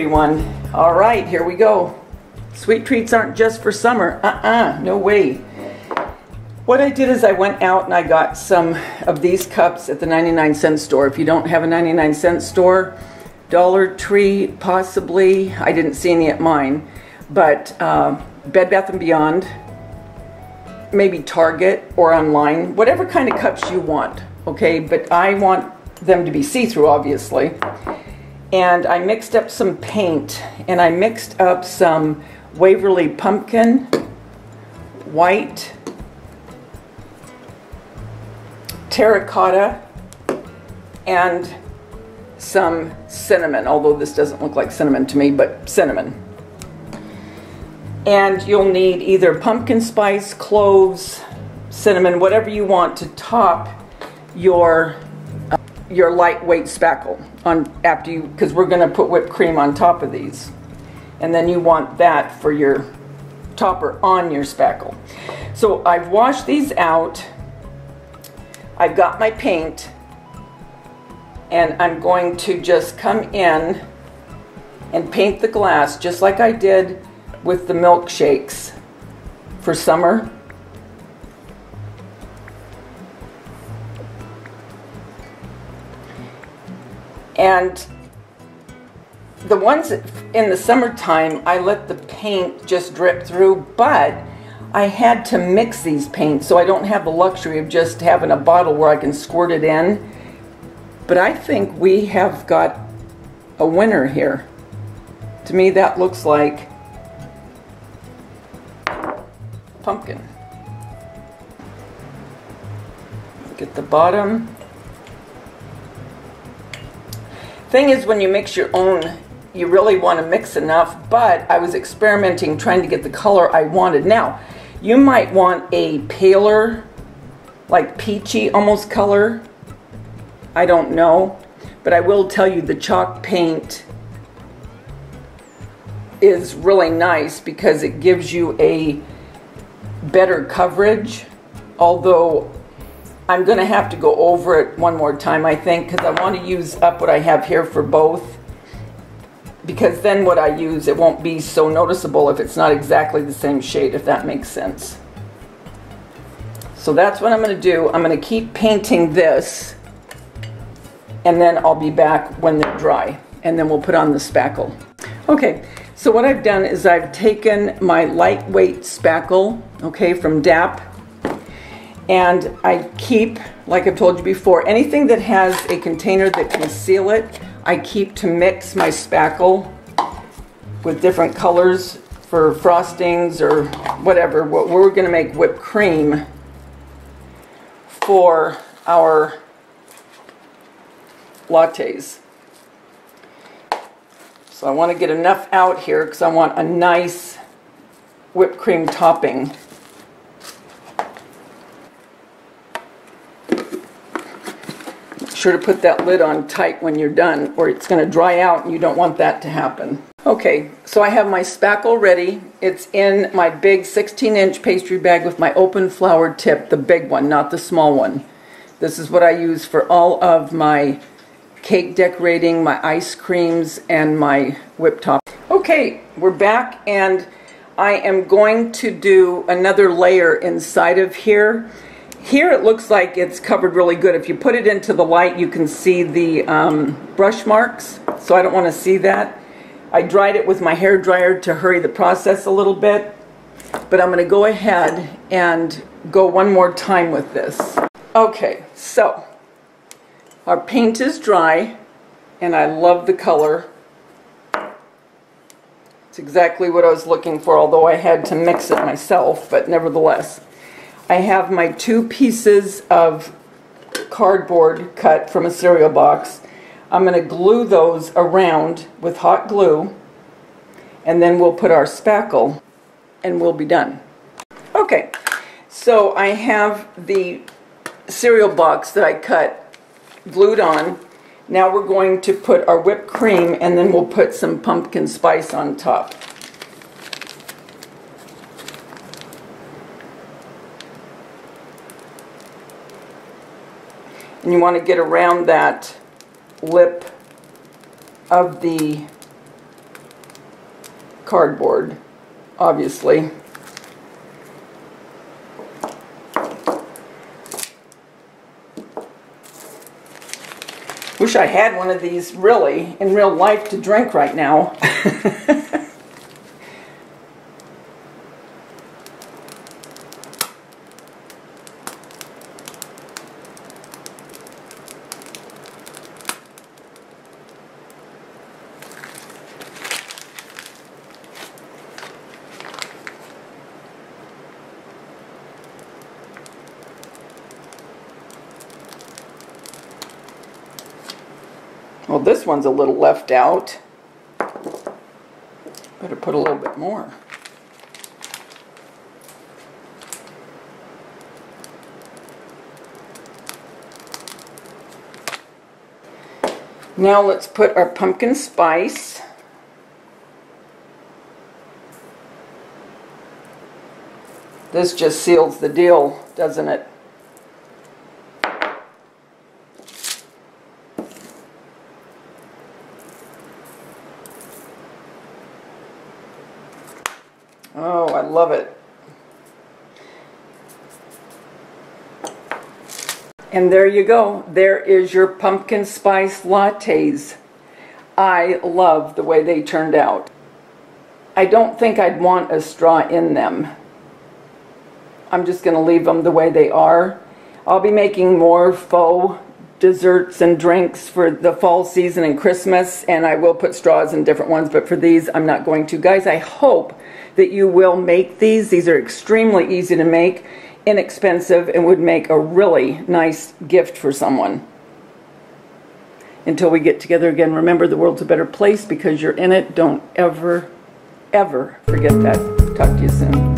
everyone. All right, here we go. Sweet treats aren't just for summer. No way. What I did is I went out and I got some of these cups at the 99-cent store. If you don't have a 99-cent store, Dollar Tree possibly. I didn't see any at mine. But Bed Bath & Beyond, maybe Target or online, whatever kind of cups you want, okay? But I want them to be see-through, obviously. And I mixed up some paint, and I mixed up some Waverly Pumpkin, white, terracotta, and some cinnamon, although this doesn't look like cinnamon to me, but cinnamon. And you'll need either pumpkin spice, cloves, cinnamon, whatever you want to top your lightweight spackle on after you, because we're going to put whipped cream on top of these, and then you want that for your topper on your spackle. So I've washed these out. I've got my paint, and I'm going to just come in and paint the glass just like I did with the milkshakes for summer. And the ones in the summertime, I let the paint just drip through, but I had to mix these paints, so I don't have the luxury of just having a bottle where I can squirt it in. But I think we have got a winner here. To me, that looks like pumpkin. Get the bottom. Thing is, when you mix your own, you really want to mix enough, but I was experimenting trying to get the color I wanted. Now, you might want a paler, like peachy almost color. I don't know, but I will tell you the chalk paint is really nice because it gives you a better coverage, although I'm going to have to go over it one more time, I think, because I want to use up what I have here for both, because then what I use, it won't be so noticeable if it's not exactly the same shade, if that makes sense. So that's what I'm going to do. I'm going to keep painting this, and then I'll be back when they're dry, and then we'll put on the spackle. Okay, so what I've done is I've taken my lightweight spackle, okay, from DAP, and I keep, like I've told you before, anything that has a container that can seal it, I keep to mix my spackle with different colors for frostings or whatever. We're going to make whipped cream for our lattes. So I want to get enough out here because I want a nice whipped cream topping. Sure to put that lid on tight when you're done, or it's going to dry out and you don't want that to happen. Okay, so I have my spackle ready. It's in my big 16-inch pastry bag with my open flower tip, the big one, not the small one. This is what I use for all of my cake decorating, my ice creams, and my whipped top. Okay, we're back, and I am going to do another layer inside of here. Here it looks like it's covered really good. If you put it into the light, you can see the brush marks, so I don't want to see that. I dried it with my hair dryer to hurry the process a little bit, but I'm going to go ahead and go one more time with this. Okay, so our paint is dry, and I love the color. It's exactly what I was looking for, although I had to mix it myself, but nevertheless. I have my 2 pieces of cardboard cut from a cereal box. I'm going to glue those around with hot glue, and then we'll put our spackle and we'll be done. Okay, so I have the cereal box that I cut glued on. Now we're going to put our whipped cream, and then we'll put some pumpkin spice on top. And you want to get around that lip of the cardboard, obviously. Wish I had one of these really in real life to drink right now. Well, this one's a little left out. Better put a little bit more. Now let's put our pumpkin spice. This just seals the deal, doesn't it? Oh, I love it. And there you go. There is your pumpkin spice lattes. I love the way they turned out. I don't think I'd want a straw in them. I'm just going to leave them the way they are. I'll be making more faux desserts and drinks for the fall season and Christmas, and I will put straws in different ones, but for these I'm not going to. Guys, I hope that you will make these. These are extremely easy to make, inexpensive, and would make a really nice gift for someone. Until we get together again, remember the world's a better place because you're in it. Don't ever, ever forget that. Talk to you soon.